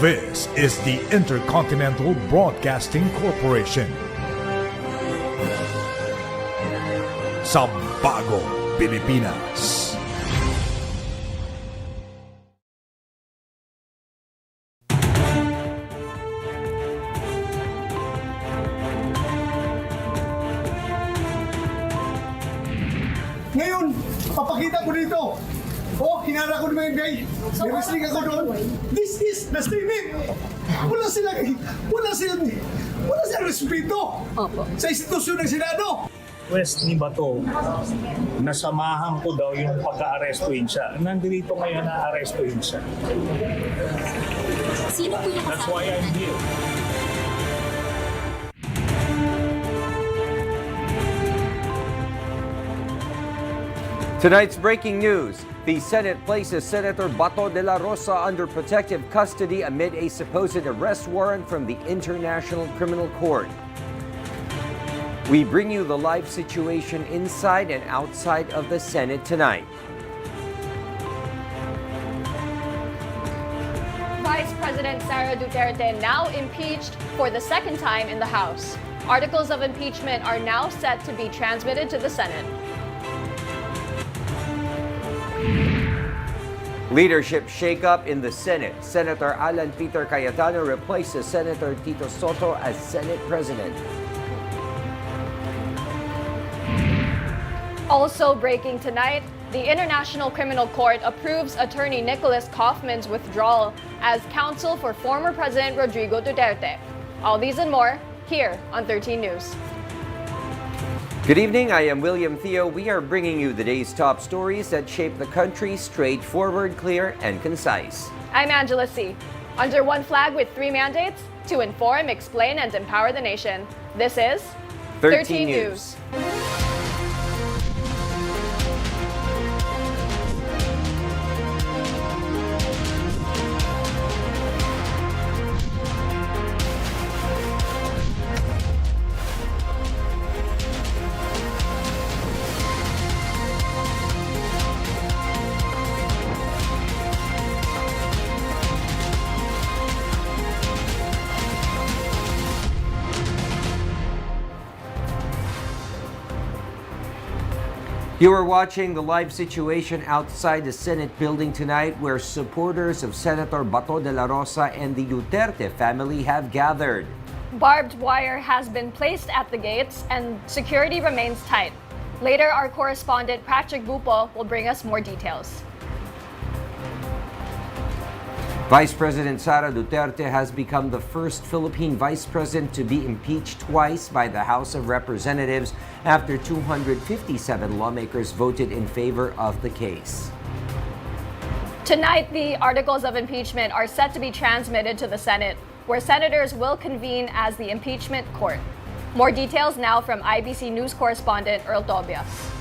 This is the Intercontinental Broadcasting Corporation. Sa Bagong Pilipinas. Ngayon, papakita ko dito. Oh, hinara ko naman yung guy. May wrestling ako doon. This is the Senate. Wala silang respeto sa institusyon ng Senado. Request ni Bato, nasamahan ko daw yung pagka-arestuin siya. Nandito ngayon na-arestuin siya. Sino po yung That's why I'm here. Tonight's breaking news. The Senate places Senator Bato de la Rosa under protective custody amid a supposed arrest warrant from the International Criminal Court. We bring you the live situation inside and outside of the Senate tonight. Vice President Sara Duterte now impeached for the second time in the House. Articles of impeachment are now set to be transmitted to the Senate. Leadership shakeup in the Senate. Senator Alan Peter Cayetano replaces Senator Tito Soto as Senate President. Also breaking tonight, the International Criminal Court approves attorney Nicholas Kaufman's withdrawal as counsel for former President Rodrigo Duterte. All these and more, here on 13 News. Good evening, I am William Thio. We are bringing you the day's top stories that shape the country, straightforward, clear, and concise. I'm Angela C. Under one flag with three mandates to inform, explain, and empower the nation. This is 13 News. You are watching the live situation outside the Senate building tonight, where supporters of Senator Bato de la Rosa and the Duterte family have gathered. Barbed wire has been placed at the gates and security remains tight. Later, our correspondent Patrick Bupo will bring us more details. Vice President Sara Duterte has become the first Philippine vice president to be impeached twice by the House of Representatives after 257 lawmakers voted in favor of the case. Tonight, the articles of impeachment are set to be transmitted to the Senate, where senators will convene as the impeachment court. More details now from IBC News correspondent Earl Tobias.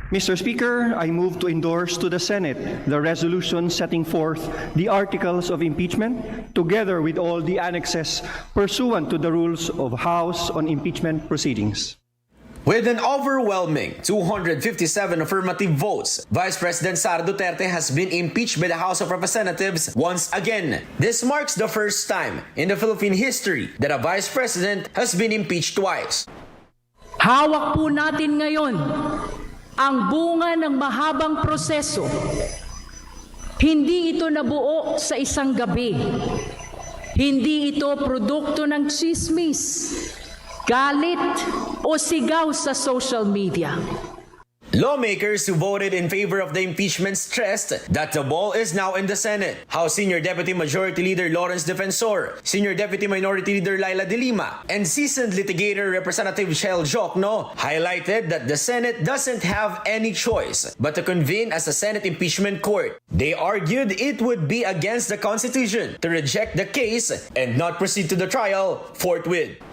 Mr. Speaker, I move to endorse to the Senate the resolution setting forth the articles of impeachment, together with all the annexes pursuant to the rules of House on impeachment proceedings. With an overwhelming 257 affirmative votes, Vice President Sara Duterte has been impeached by the House of Representatives once again. This marks the first time in the Philippine history that a Vice President has been impeached twice. Hawak po natin ngayon ang bunga ng mahabang proseso. Hindi ito nabuo sa isang gabi. Hindi ito produkto ng chismis, galit o sigaw sa social media. Lawmakers who voted in favor of the impeachment stressed that the ball is now in the Senate. House Senior Deputy Majority Leader Lawrence Defensor, Senior Deputy Minority Leader Laila De Lima, and seasoned litigator Representative Shell Jokno highlighted that the Senate doesn't have any choice but to convene as a Senate impeachment court. They argued it would be against the Constitution to reject the case and not proceed to the trial forthwith.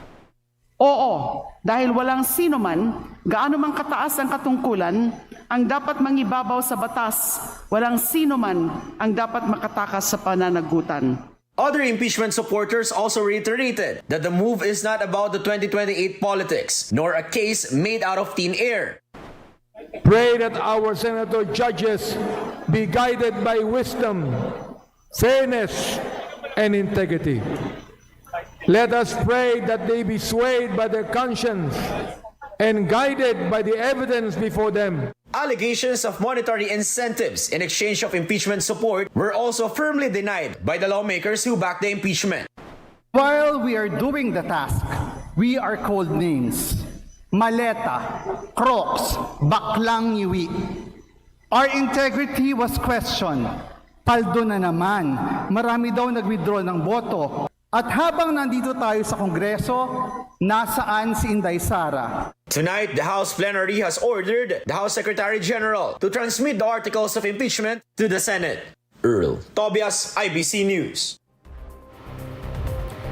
Oo, dahil walang sino man, gaano man kataas ang katungkulan, ang dapat mangibabaw sa batas, walang sino man ang dapat makatakas sa pananagutan. Other impeachment supporters also reiterated that the move is not about the 2028 politics, nor a case made out of thin air. Pray that our senator judges be guided by wisdom, fairness, and integrity. Let us pray that they be swayed by their conscience and guided by the evidence before them. Allegations of monetary incentives in exchange of impeachment support were also firmly denied by the lawmakers who backed the impeachment. While we are doing the task, we are called names. Maleta, Crocs, Baklang Iwi. Our integrity was questioned. Paldo na naman. Marami daw nag-withdraw ng boto. At habang nandito tayo sa Kongreso, nasaan si Inday Sara? Tonight, the House plenary has ordered the House Secretary General to transmit the articles of impeachment to the Senate. Earl Tobias, IBC News.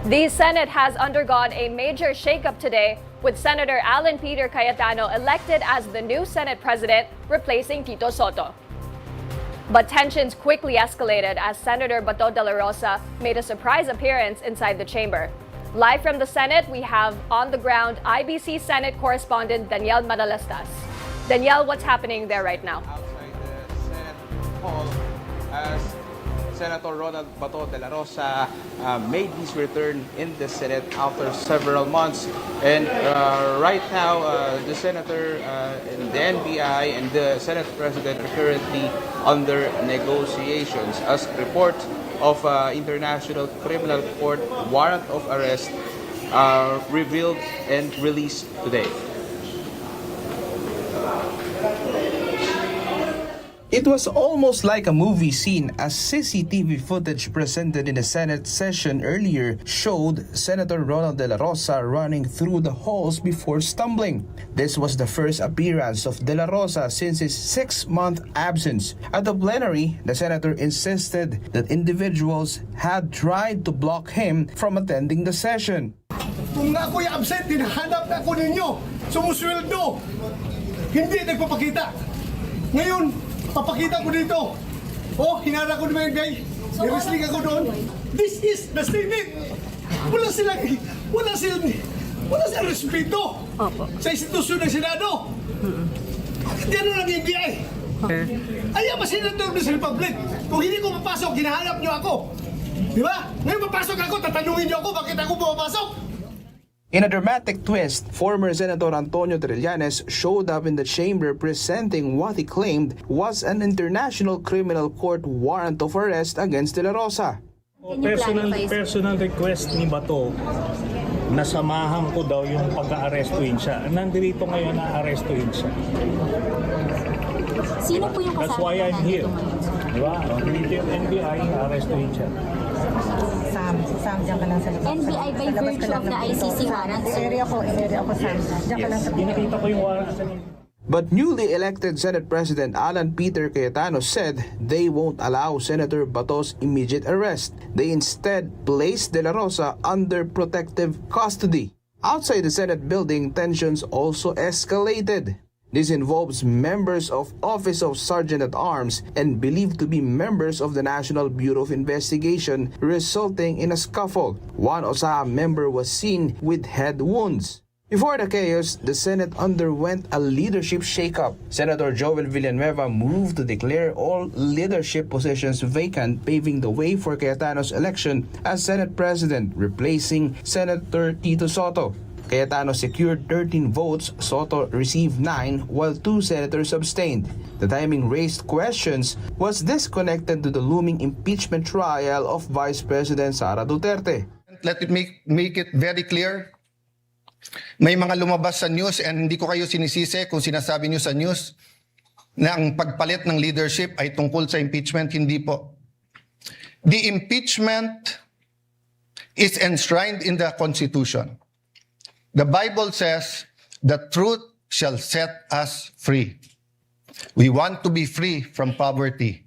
The Senate has undergone a major shakeup today, with Senator Alan Peter Cayetano elected as the new Senate President, replacing Tito Soto. But tensions quickly escalated as Senator Bato de la Rosa made a surprise appearance inside the chamber. Live from the Senate, we have on-the-ground IBC Senate correspondent Danielle Madalastas. Danielle, what's happening there right now? Outside the Senate hall, as Senator Ronald Bato de la Rosa made his return in the Senate after several months. And right now, the Senator, the NBI, and the Senate President are currently under negotiations as report of International Criminal Court warrant of arrest are revealed and released today. It was almost like a movie scene as CCTV footage presented in the Senate session earlier showed Senator Ronald de la Rosa running through the halls before stumbling. This was the first appearance of de la Rosa since his 6-month absence. At the plenary, the senator insisted that individuals had tried to block him from attending the session. Kung ako'y absent, hinahanap na ako ninyo. Sumusweldo. Hindi nagpapakita. Ngayon, papakita ko dito. Oh, hinara ko naman yung guy. Nirestling ako doon. This is the statement. Wala silang respeto sa institusyon ng Senado. Yan lang yung NBI. Ayaw ba Senator ng Republic? Kung hindi ko mapasok, hinahanap nyo ako. Di ba? Ngayon mapasok ako, tatanungin nyo ako bakit ako pumapasok. In a dramatic twist, former Senator Antonio Trillanes showed up in the chamber presenting what he claimed was an International Criminal Court warrant of arrest against De La Rosa. Personal request ni Bato, nasamahan ko daw yung pagka-arestuin siya. Nandito ngayon na arestuin siya. Sino po yung kasama? That's why I'm here. Di ba? Dito yung NBI, arestuin siya. Sam, dyan ka lang sa labas. NBI by virtue of the ICC warrant, sir? Area ko, Sam. Dyan ka lang sa labas. Nakita ko yung warrant sa But newly elected Senate President Alan Peter Cayetano said they won't allow Senator Bato's immediate arrest. They instead placed De La Rosa under protective custody. Outside the Senate building, tensions also escalated. This involves members of Office of Sergeant-at-Arms and believed to be members of the National Bureau of Investigation, resulting in a scuffle. One OSA member was seen with head wounds. Before the chaos, the Senate underwent a leadership shakeup. Senator Joel Villanueva moved to declare all leadership positions vacant, paving the way for Cayetano's election as Senate President, replacing Senator Tito Soto. Cayetano secured 13 votes, Soto received 9, while 2 senators abstained. The timing raised questions. Was this connected to the looming impeachment trial of Vice President Sara Duterte? Let it make it very clear. May mga lumabas sa news and hindi ko kayo sinisisi kung sinasabi nyo sa news na ang pagpalit ng leadership ay tungkol sa impeachment. Hindi po. The impeachment is enshrined in the Constitution. The Bible says, the truth shall set us free. We want to be free from poverty.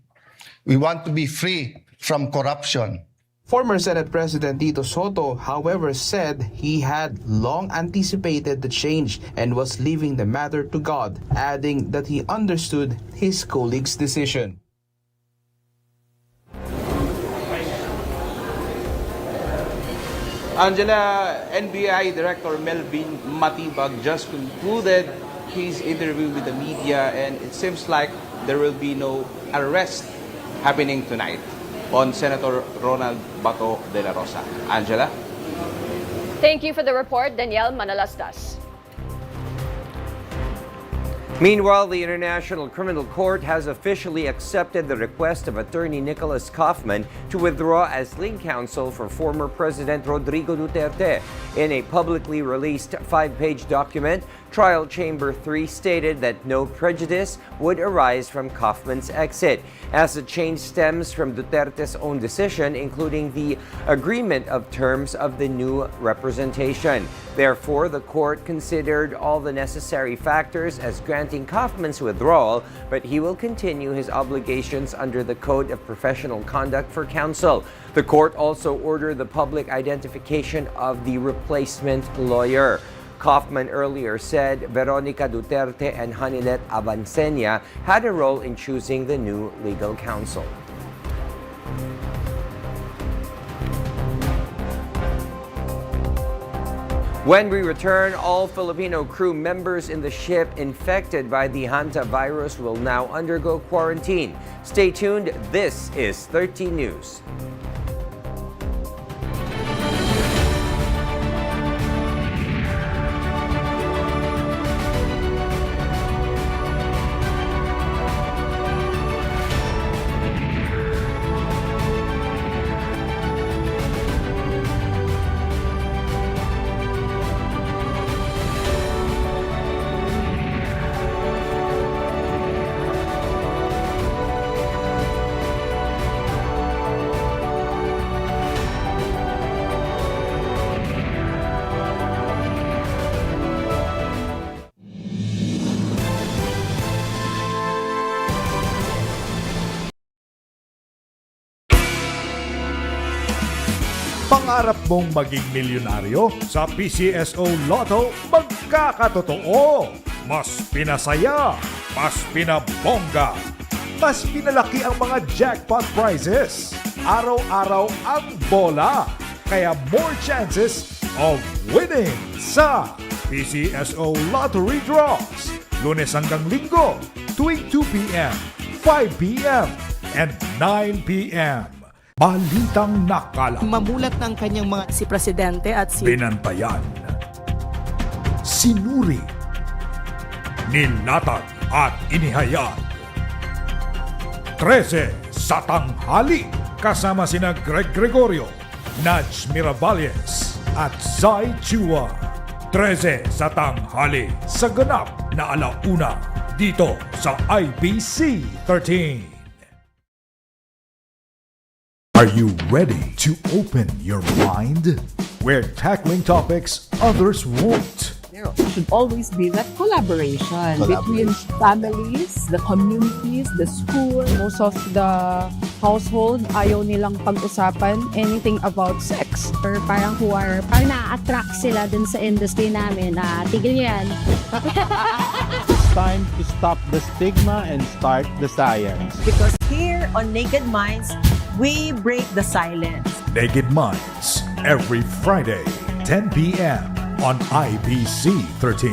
We want to be free from corruption. Former Senate President Tito Soto, however, said he had long anticipated the change and was leaving the matter to God, adding that he understood his colleague's decision. Angela, NBI Director Melvin Matibag just concluded his interview with the media, and it seems like there will be no arrest happening tonight on Senator Ronald Bato de la Rosa. Angela? Thank you for the report, Danielle Manalastas. Meanwhile, the International Criminal Court has officially accepted the request of attorney Nicholas Kaufman to withdraw as lead counsel for former President Rodrigo Duterte. In a publicly released 5-page document, Trial Chamber 3 stated that no prejudice would arise from Kaufman's exit, as the change stems from Duterte's own decision, including the agreement of terms of the new representation. Therefore, the court considered all the necessary factors as granting Kaufman's withdrawal, but he will continue his obligations under the Code of Professional Conduct for counsel. The court also ordered the public identification of the replacement lawyer. Kaufman earlier said Veronica Duterte and Hanilet Abansenia had a role in choosing the new legal counsel. When we return, all Filipino crew members in the ship infected by the hantavirus will now undergo quarantine. Stay tuned. This is 13 News. Pangarap mong maging milyonaryo? Sa PCSO Lotto, magkakatotoo. Mas pinasaya, mas pinabongga, mas pinalaki ang mga jackpot prizes. Araw-araw ang bola, kaya more chances of winning sa PCSO Lottery Draws. Lunes hanggang Linggo, tuwing 2 p.m., 5 p.m., and 9 p.m. Balitang nakala. Mamulat ng kanyang mga si Presidente at si Binantayan, sinuri, nilatag at inihayag. 13 sa tanghali, kasama sina Greg Gregorio, Naj Miravalles at Zai Chua. 13 sa tanghali sa ganap na alauna dito sa IBC 13. Are you ready to open your mind? We're tackling topics others won't. There should always be that collaboration between families, the communities, the school. Most of the household, ayaw nilang pag-usapan anything about sex. Or parang parang na-attract sila dun sa industry namin na tigil nyo yan. It's time to stop the stigma and start the science. Because here on Naked Minds, we break the silence. Naked Minds, every Friday, 10 p.m. on IBC 13.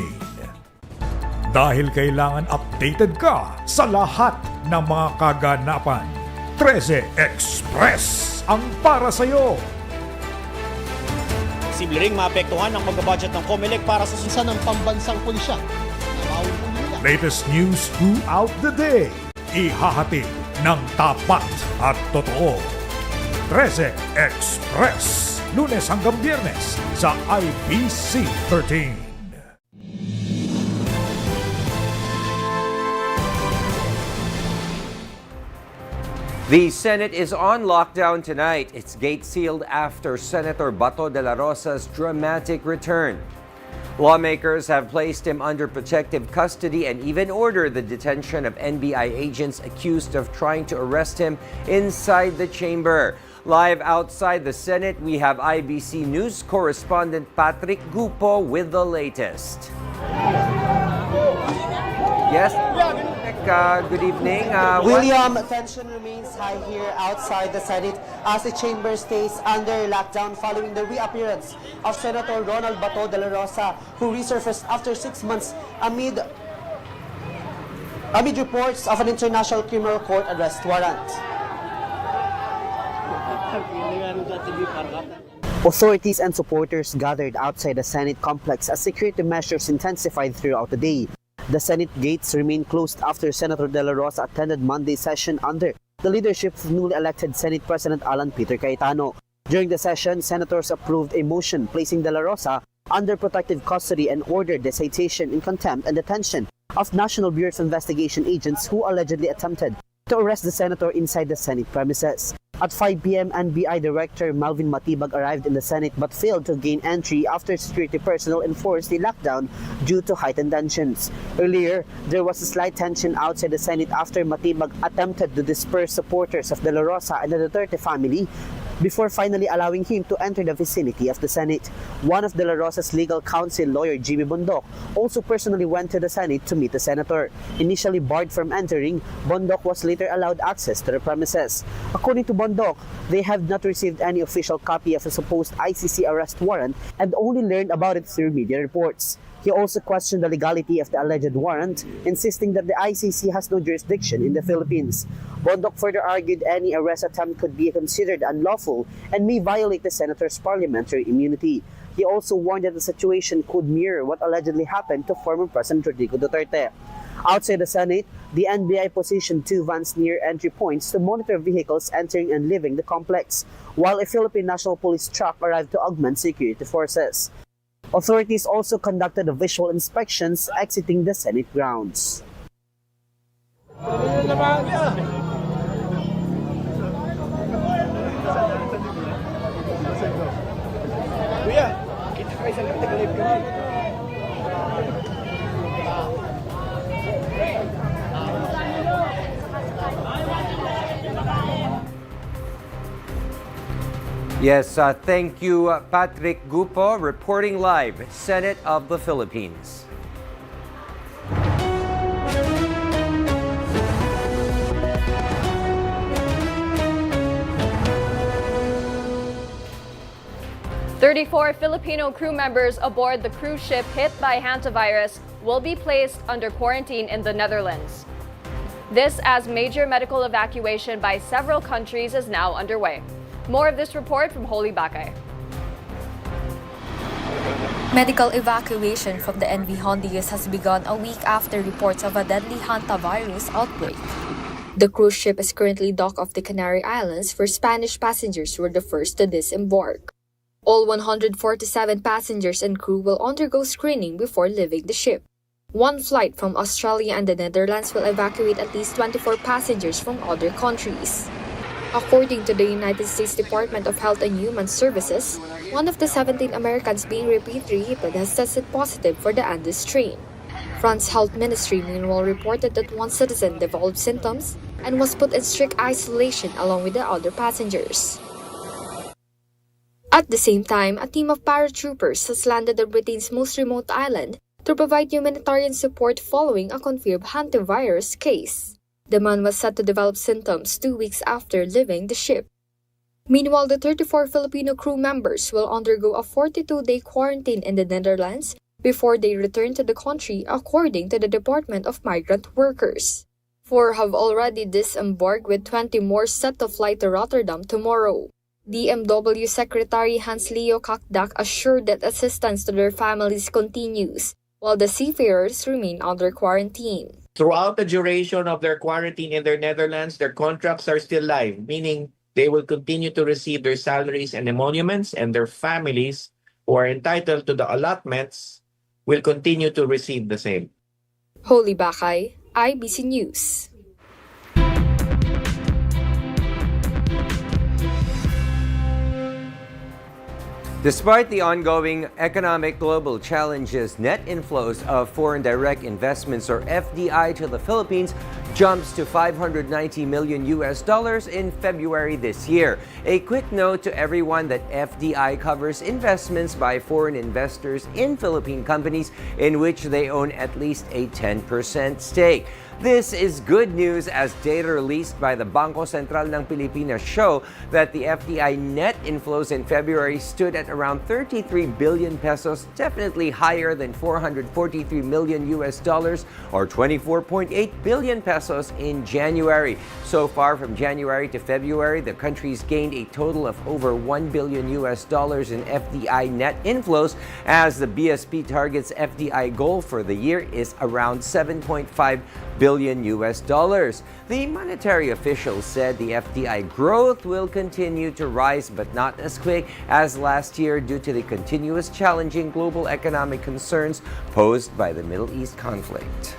Dahil kailangan updated ka sa lahat ng mga kaganapan, 13 Express ang para sa'yo. Posible ring maapektuhan ang pag-budget ng COMELEC para sa susan ng pambansang pulisya. Latest news throughout the day, ihahatid ng tapat at totoo. 13 Express, Lunes hanggang Biyernes sa IBC 13. The Senate is on lockdown tonight. It's gate-sealed after Senator Bato de la Rosa's dramatic return. Lawmakers have placed him under protective custody and even ordered the detention of NBI agents accused of trying to arrest him inside the chamber. Live outside the Senate, we have IBC News correspondent Patrick Gupo with the latest. Yes, good evening. William, tension remains high here outside the Senate as the chamber stays under lockdown following the reappearance of Senator Ronald Bato de la Rosa, who resurfaced after 6 months amid Amid reports of an international criminal court arrest warrant. Authorities and supporters gathered outside the Senate complex as security measures intensified throughout the day. The Senate gates remain closed after Senator De La Rosa attended Monday's session under the leadership of newly elected Senate President Alan Peter Cayetano. During the session, senators approved a motion placing De La Rosa under protective custody and ordered the citation in contempt and detention of National Bureau of Investigation agents who allegedly attempted to arrest the senator inside the Senate premises. At 5 p.m., NBI Director Malvin Matibag arrived in the Senate but failed to gain entry after security personnel enforced a lockdown due to heightened tensions. Earlier, there was a slight tension outside the Senate after Matibag attempted to disperse supporters of De La Rosa and the Duterte family before finally allowing him to enter the vicinity of the Senate. One of De La Rosa's legal counsel, lawyer Jimmy Bondoc, also personally went to the Senate to meet the senator. Initially barred from entering, Bondoc was later allowed access to the premises. According to Bondoc, they have not received any official copy of a supposed ICC arrest warrant and only learned about it through media reports. He also questioned the legality of the alleged warrant, insisting that the ICC has no jurisdiction in the Philippines. Bondoc further argued any arrest attempt could be considered unlawful and may violate the senator's parliamentary immunity. He also warned that the situation could mirror what allegedly happened to former President Rodrigo Duterte. Outside the Senate, the NBI positioned 2 vans near entry points to monitor vehicles entering and leaving the complex, while a Philippine National Police truck arrived to augment security forces. Authorities also conducted visual inspections exiting the Senate grounds. Yes, thank you, Patrick Gupo, reporting live, Senate of the Philippines. "34 Filipino crew members aboard the cruise ship hit by hantavirus will be placed under quarantine in the Netherlands. This as major medical evacuation by several countries is now underway. More of this report from Holy Bakay. Medical evacuation from the NV Honduras has begun a week after reports of a deadly hantavirus outbreak. The cruise ship is currently docked off the Canary Islands, where Spanish passengers were the first to disembark. All 147 passengers and crew will undergo screening before leaving the ship. One flight from Australia and the Netherlands will evacuate at least 24 passengers from other countries. According to the United States Department of Health and Human Services, one of the 17 Americans being repatriated has tested positive for the Andes strain. France's health ministry meanwhile reported that one citizen developed symptoms and was put in strict isolation along with the other passengers. At the same time, a team of paratroopers has landed on Britain's most remote island to provide humanitarian support following a confirmed hantavirus case. The man was said to develop symptoms 2 weeks after leaving the ship. Meanwhile, the 34 Filipino crew members will undergo a 42-day quarantine in the Netherlands before they return to the country, according to the Department of Migrant Workers. 4 have already disembarked, with 20 more set to fly to Rotterdam tomorrow. DMW Secretary Hans-Leo Kakdak assured that assistance to their families continues, while the seafarers remain under quarantine. Throughout the duration of their quarantine in the Netherlands, their contracts are still live, meaning they will continue to receive their salaries and emoluments, and their families who are entitled to the allotments will continue to receive the same. Holy Bakay, IBC News. Despite the ongoing economic global challenges, net inflows of foreign direct investments, or FDI, to the Philippines jumps to $590 million in February this year. A quick note to everyone that FDI covers investments by foreign investors in Philippine companies in which they own at least a 10% stake. This is good news as data released by the Bangko Sentral ng Pilipinas show that the FDI net inflows in February stood at around 33 billion pesos, definitely higher than 443 million US dollars or 24.8 billion pesos in January. So far from January to February, the country's gained a total of over 1 billion US dollars in FDI net inflows, as the BSP targets FDI goal for the year is around 7.5 billion US dollars. The monetary officials said the FDI growth will continue to rise, but not as quick as last year due to the continuous challenging global economic concerns posed by the Middle East conflict.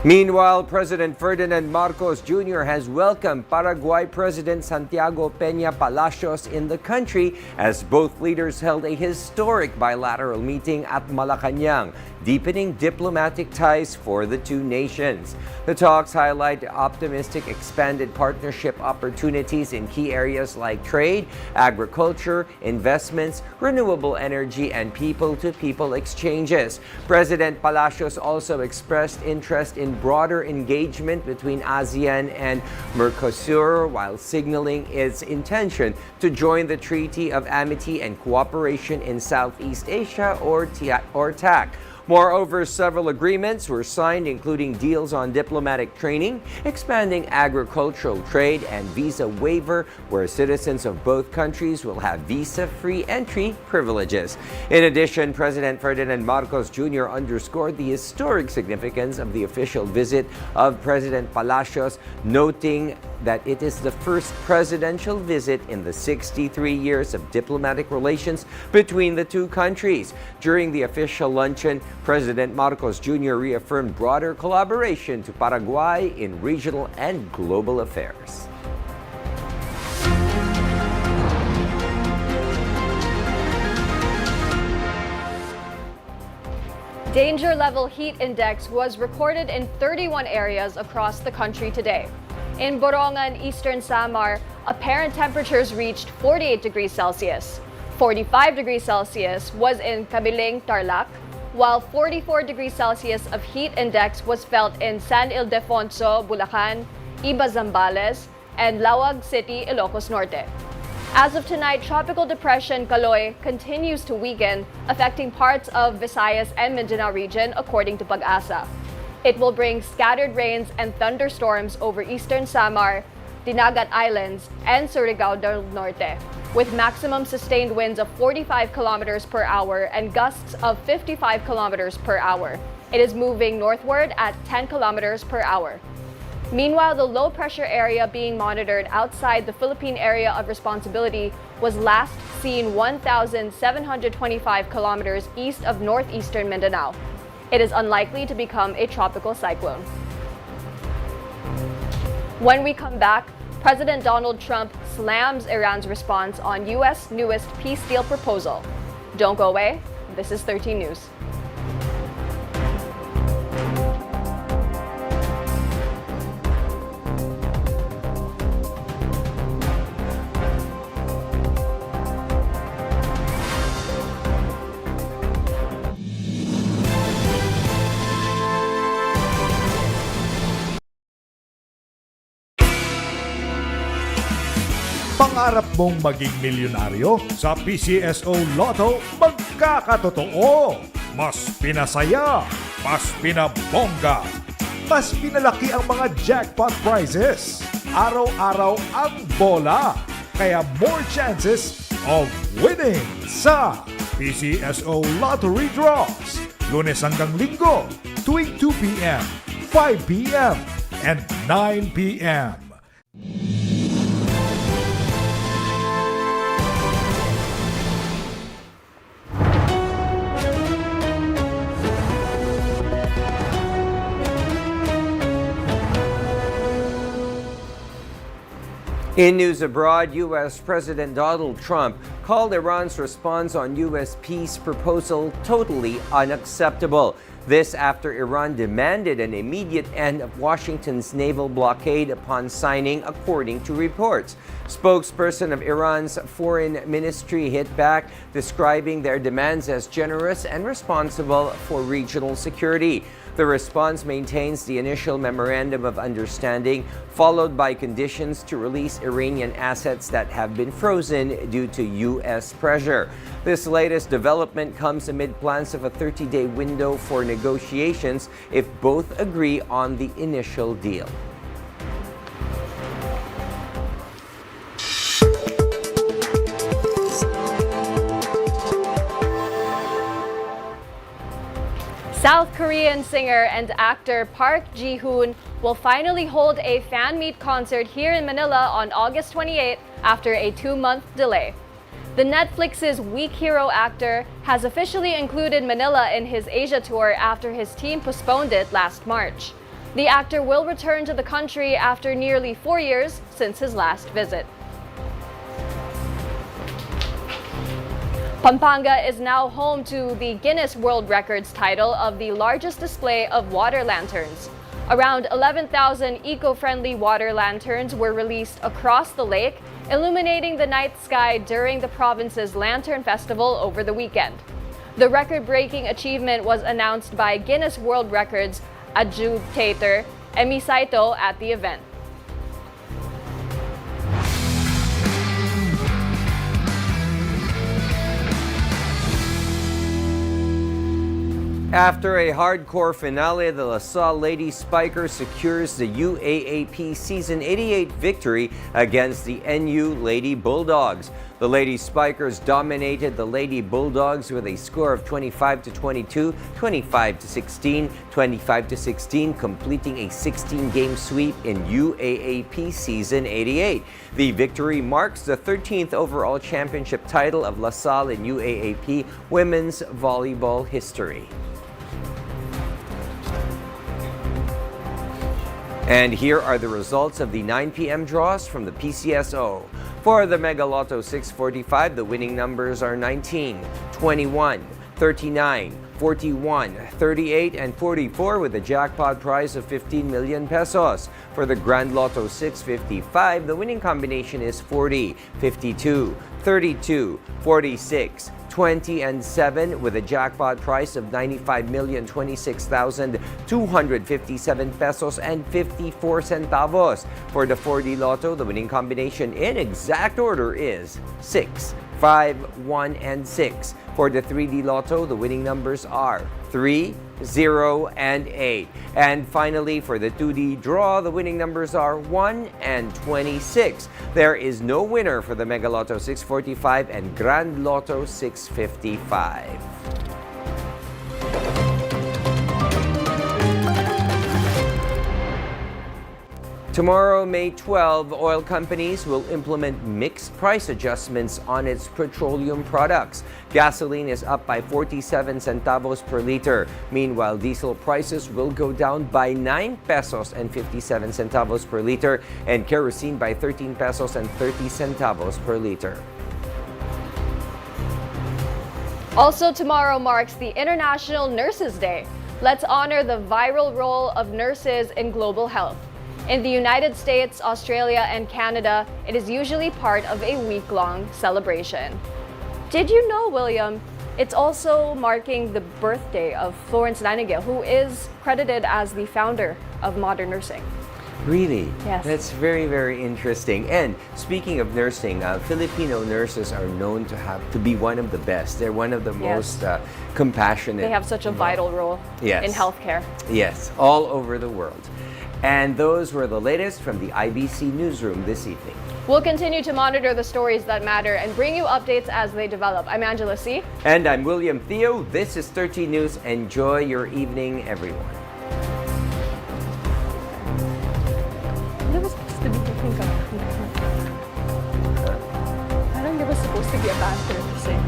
Meanwhile, President Ferdinand Marcos Jr. has welcomed Paraguay President Santiago Peña Palacios in the country as both leaders held a historic bilateral meeting at Malacañang, deepening diplomatic ties for the two nations. The talks highlight optimistic expanded partnership opportunities in key areas like trade, agriculture, investments, renewable energy, and people-to-people exchanges. President Palacios also expressed interest in broader engagement between ASEAN and Mercosur, while signaling its intention to join the Treaty of Amity and Cooperation in Southeast Asia, or TAC. Moreover, several agreements were signed, including deals on diplomatic training, expanding agricultural trade, and visa waiver, where citizens of both countries will have visa-free entry privileges. In addition, President Ferdinand Marcos Jr. underscored the historic significance of the official visit of President Palacios, noting that it is the first presidential visit in the 63 years of diplomatic relations between the two countries. During the official luncheon, President Marcos Jr. reaffirmed broader collaboration to Paraguay in regional and global affairs. Danger level heat index was recorded in 31 areas across the country today. In Borongan, Eastern Samar, apparent temperatures reached 48 degrees Celsius. 45 degrees Celsius was in Camiling, Tarlac, while 44 degrees Celsius of heat index was felt in San Ildefonso, Bulacan, Iba Zambales, and Lawag City, Ilocos Norte. As of tonight, Tropical Depression Kaloy continues to weaken, affecting parts of Visayas and Mindanao region, according to Pag-asa. It will bring scattered rains and thunderstorms over Eastern Samar, Dinagat Islands, and Surigao del Norte, with maximum sustained winds of 45 kilometers per hour and gusts of 55 kilometers per hour. It is moving northward at 10 kilometers per hour. Meanwhile, the low-pressure area being monitored outside the Philippine area of responsibility was last seen 1,725 kilometers east of northeastern Mindanao. It is unlikely to become a tropical cyclone. When we come back, President Donald Trump slams Iran's response on U.S. newest peace deal proposal. Don't go away. This is 13 News. Pangarap mong maging milyonaryo? Sa PCSO Lotto, magkakatotoo! Mas pinasaya, mas pinabongga, mas pinalaki ang mga jackpot prizes. Araw-araw ang bola, kaya more chances of winning sa PCSO Lottery Draws. Lunes hanggang Linggo, tuwing 2 p.m., 5 p.m., and 9 p.m. In news abroad, U.S. President Donald Trump called Iran's response on U.S. peace proposal totally unacceptable. This after Iran demanded an immediate end of Washington's naval blockade upon signing, according to reports. Spokesperson of Iran's foreign ministry hit back, describing their demands as generous and responsible for regional security. The response maintains the initial memorandum of understanding, followed by conditions to release Iranian assets that have been frozen due to U.S. pressure. This latest development comes amid plans of a 30-day window for negotiations if both agree on the initial deal. South Korean singer and actor Park Ji-hoon will finally hold a fan meet concert here in Manila on August 28 after a 2-month delay. The Netflix's Weak Hero actor has officially included Manila in his Asia tour after his team postponed it last March. The actor will return to the country after nearly 4 years since his last visit. Pampanga is now home to the Guinness World Records title of the largest display of water lanterns. Around 11,000 eco-friendly water lanterns were released across the lake, illuminating the night sky during the province's Lantern Festival over the weekend. The record-breaking achievement was announced by Guinness World Records adjudicator Emi Saito at the event. After a hardcore finale, the LaSalle Lady Spikers secures the UAAP Season 88 victory against the NU Lady Bulldogs. The Lady Spikers dominated the Lady Bulldogs with a score of 25-22, 25-16, 25-16, completing a 16-game sweep in UAAP Season 88. The victory marks the 13th overall championship title of LaSalle in UAAP women's volleyball history. And here are the results of the 9 p.m. draws from the PCSO. For the Mega Lotto 645, the winning numbers are 19, 21, 39, 41, 38, and 44 with a jackpot prize of 15 million pesos. For the Grand Lotto 655, the winning combination is 40, 52, 32, 46, 20, and 7 with a jackpot price of 95,026,257 pesos and 54 centavos. For the 4D Lotto, the winning combination in exact order is 6, 5, 1, and 6. For the 3D Lotto, the winning numbers are 3, 0, and 8. And finally, for the 2D draw, the winning numbers are 1 and 26. There is no winner for the Mega Lotto 645 and Grand Lotto 655. Tomorrow, May 12, oil companies will implement mixed price adjustments on its petroleum products. Gasoline is up by 47 centavos per liter. Meanwhile, diesel prices will go down by 9 pesos and 57 centavos per liter and kerosene by 13 pesos and 30 centavos per liter. Also, tomorrow marks the International Nurses Day. Let's honor the vital role of nurses in global health. In the United States, Australia, and Canada, it is usually part of a week-long celebration. Did you know, William, it's also marking the birthday of Florence Nightingale, who is credited as the founder of modern nursing. Really? Yes. That's very, very interesting. And speaking of nursing, Filipino nurses are known to be one of the best. They're one of the most compassionate. They have such a vital role in healthcare. Yes, all over the world. And those were the latest from the IBC Newsroom this evening. We'll continue to monitor the stories that matter and bring you updates as they develop. I'm Angela C. And I'm William Thio. This is 13 News. Enjoy your evening, everyone. There was supposed to be I don't think there was supposed to be a banter to say.